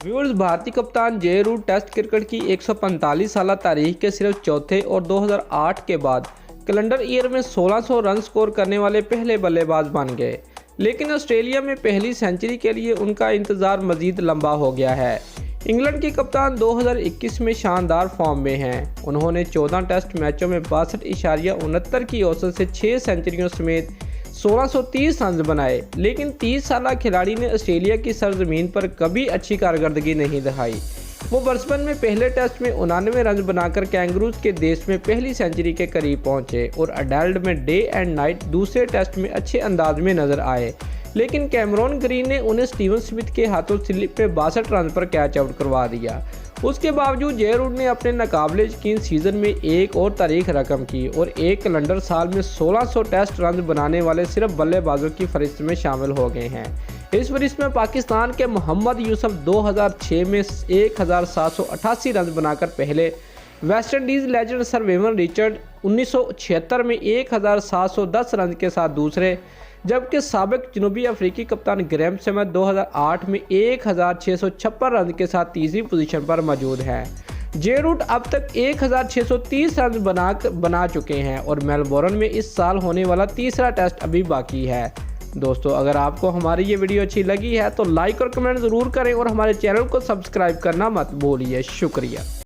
Viewers, भारतीय कप्तान जे root test cricket की 145 साल तारीख के सिर्फ चौथे और 2008 के बाद कैलेंडर ईयर में 1600 रन स्कोर करने वाले पहले बल्लेबाज बन गए। लेकिन ऑस्ट्रेलिया में पहली सेंचुरी के लिए उनका इंतज़ार मज़ीद लंबा हो गया है। इंग्लैंड के कप्तान 2021 में शानदार फॉर्म में हैं। उन्होंने 14 टेस्ट मैचों में 62.69 की औसत से 6 सेंचुरियों समेत 1630 रन बनाए। लेकिन 30 साल खिलाड़ी ने ऑस्ट्रेलिया की सरजमीन पर कभी अच्छी कारकर्दगी नहीं दिखाई। वो बrisbane में पहले टेस्ट में 89 रन बनाकर कैंगरूज के देश में पहली सेंचुरी के करीब पहुंचे और एडेलेड में डे एंड नाइट दूसरे टेस्ट में अच्छे अंदाज में नजर आए। लेकिन कैमरॉन ग्रीन ने उन्हें स्टीवन स्मिथ के हाथों स्लिप पे 62 रन पर कैच आउट करवा दिया। उसके बावजूद जे रूट ने अपने नाकाबिले यकीन सीजन में एक और तारीख रकम की और एक कैलेंडर साल में 1600 टेस्ट रन बनाने वाले सिर्फ बल्लेबाजों की फहरिस्त में शामिल हो गए हैं। इस फहरिस्त में पाकिस्तान के मोहम्मद यूसुफ 2006 में 1788 रन बनाकर पहले, West Indies legend sir Vivian Richard 1976 में 1710 रन के साथ दूसरे, जबकि साबिक जनूबी अफ्रीकी कप्तान ग्रैम स्मिथ 2008 में 1656 रन के साथ तीसरी पोजीशन पर मौजूद है। जे रूट अब तक 1630 रन बना चुके हैं और मेलबोर्न में इस साल होने वाला तीसरा टेस्ट अभी बाकी है। दोस्तों, अगर आपको हमारी ये वीडियो अच्छी लगी है तो लाइक और कमेंट ज़रूर करें और हमारे चैनल को सब्सक्राइब करना मत भूलिए। शुक्रिया।